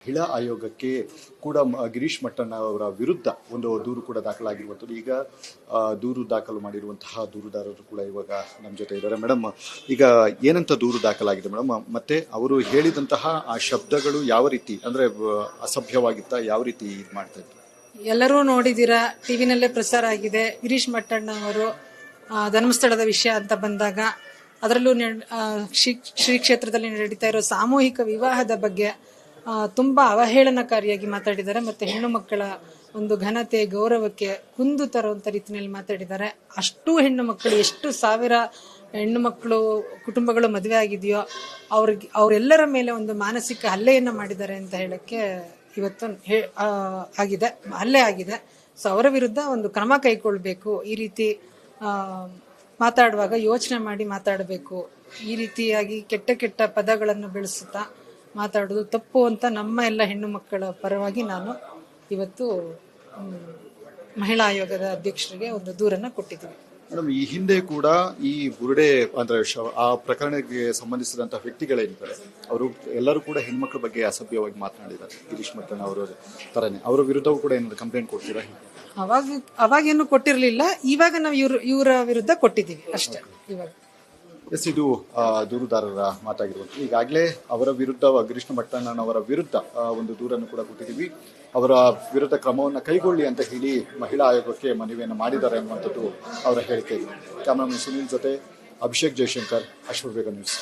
ಮಹಿಳಾ ಆಯೋಗಕ್ಕೆ ಕೂಡ ಗಿರೀಶ್ ಮಟ್ಟಣ್ಣ ಅವರ ವಿರುದ್ಧ ಒಂದು ದೂರು ಕೂಡ ದಾಖಲಾಗಿರುವಂಥದ್ದು. ಈಗ ದೂರು ದಾಖಲು ಮಾಡಿರುವಂತಹ ದೂರುದಾರರು ಕೂಡ ಇವಾಗ ನಮ್ಮ ಜೊತೆ ಇದ್ದಾರೆ. ಮೇಡಮ್, ಈಗ ಏನಂತ ದೂರು ದಾಖಲಾಗಿದೆ ಮೇಡಮ್? ಮತ್ತೆ ಅವರು ಹೇಳಿದಂತಹ ಆ ಶಬ್ದಗಳು ಯಾವ ರೀತಿ, ಅಂದ್ರೆ ಅಸಭ್ಯವಾಗಿತ್ತ, ಯಾವ ರೀತಿ ಇದು ಮಾಡ್ತಾ ಇದ್ರು? ಎಲ್ಲರೂ ನೋಡಿದ್ದೀರಾ, ಟಿವಿನಲ್ಲೇ ಪ್ರಸಾರ ಆಗಿದೆ. ಗಿರೀಶ್ ಮಟ್ಟಣ್ಣ ಅವರು ಧರ್ಮಸ್ಥಳದ ವಿಷಯ ಅಂತ ಬಂದಾಗ, ಅದರಲ್ಲೂ ಶ್ರೀ ಕ್ಷೇತ್ರದಲ್ಲಿ ನಡೀತಾ ಇರೋ ಸಾಮೂಹಿಕ ವಿವಾಹದ ಬಗ್ಗೆ ತುಂಬಾ ಅವಹೇಳನಕಾರಿಯಾಗಿ ಮಾತಾಡಿದ್ದಾರೆ. ಮತ್ತೆ ಹೆಣ್ಣು ಮಕ್ಕಳ ಒಂದು ಘನತೆ, ಗೌರವಕ್ಕೆ ಕುಂದು ತರುವಂತ ರೀತಿಯಲ್ಲಿ ಮಾತಾಡಿದ್ದಾರೆ. ಅಷ್ಟು ಹೆಣ್ಣು ಮಕ್ಕಳು, ಎಷ್ಟು ಸಾವಿರ ಹೆಣ್ಣು ಮಕ್ಕಳು ಕುಟುಂಬಗಳು ಮದುವೆ ಆಗಿದೆಯೋ ಅವರೆಲ್ಲರ ಮೇಲೆ ಒಂದು ಮಾನಸಿಕ ಹಲ್ಲೆಯನ್ನ ಮಾಡಿದ್ದಾರೆ ಅಂತ ಹೇಳಕ್ಕೆ ಇವತ್ತು ಆಗಿದೆ, ಹಲ್ಲೆ ಆಗಿದೆ. ಸೊ ಅವರ ವಿರುದ್ಧ ಒಂದು ಕ್ರಮ ಕೈಗೊಳ್ಬೇಕು. ಈ ರೀತಿ ಮಾತಾಡುವಾಗ ಯೋಚನೆ ಮಾಡಿ ಮಾತಾಡಬೇಕು. ಈ ರೀತಿಯಾಗಿ ಕೆಟ್ಟ ಕೆಟ್ಟ ಪದಗಳನ್ನು ಬೆಳೆಸುತ್ತಾ ಮಾತಾಡೋದು ತಪ್ಪು ಅಂತ ನಮ್ಮ ಎಲ್ಲ ಹೆಣ್ಣು ಮಕ್ಕಳ ಪರವಾಗಿ ನಾನು ಇವತ್ತು ಮಹಿಳಾ ಆಯೋಗದ ಅಧ್ಯಕ್ಷರಿಗೆ ಒಂದು ದೂರನ್ನ ಕೊಟ್ಟಿದ್ದೀನಿ. ಮೇಡಮ್, ಈ ಹಿಂದೆ ಕೂಡ ಈ ಬುರುಡೆ ಅಂದ್ರೆ ಆ ಪ್ರಕರಣಕ್ಕೆ ಸಂಬಂಧಿಸಿದಂತಹ ವ್ಯಕ್ತಿಗಳೇನಿದ್ದಾರೆ ಅವರು ಎಲ್ಲರೂ ಕೂಡ ಹೆಣ್ಮಕ್ಳ ಬಗ್ಗೆ ಅಸಭ್ಯವಾಗಿ ಮಾತನಾಡಿದ್ದಾರೆ. ಗಿರೀಶ್ ಮಟ್ಟಣ್ಣ ಅವರ ತರನೇ ಅವರ ವಿರುದ್ಧವೂ ಕೂಡ ಏನಾದ್ರು ಕಂಪ್ಲೇಂಟ್ ಕೊಡ್ತೀರಾ? ಅವಾಗೇನು ಕೊಟ್ಟಿರ್ಲಿಲ್ಲ, ಇವಾಗ ನಾವು ಇವರ ವಿರುದ್ಧ ಕೊಟ್ಟಿದ್ದೀವಿ ಅಷ್ಟೇ. ಇವಾಗ ಎಸ್, ಇದು ದೂರುದಾರರ ಮಾತಾಗಿರುವಂಥ. ಈಗಾಗಲೇ ಅವರ ವಿರುದ್ಧ, ಗಿರೀಶ್ ಮಟ್ಟಣ್ಣನವರ ವಿರುದ್ಧ ಒಂದು ದೂರನ್ನು ಕೂಡ ಕೊಟ್ಟಿದ್ದೀವಿ. ಅವರ ವಿರುದ್ಧ ಕ್ರಮವನ್ನು ಕೈಗೊಳ್ಳಿ ಅಂತ ಹೇಳಿ ಮಹಿಳಾ ಆಯೋಗಕ್ಕೆ ಮನವಿಯನ್ನು ಮಾಡಿದ್ದಾರೆ ಅನ್ನುವಂಥದ್ದು ಅವರ ಹೇಳಿಕೆ ಇದೆ. ಕ್ಯಾಮರಾಮನ್ ಸುನೀಲ್ ಜೊತೆ ಅಭಿಷೇಕ್ ಜಯಶಂಕರ್, ಅಶ್ವವೇಗ ನ್ಯೂಸ್.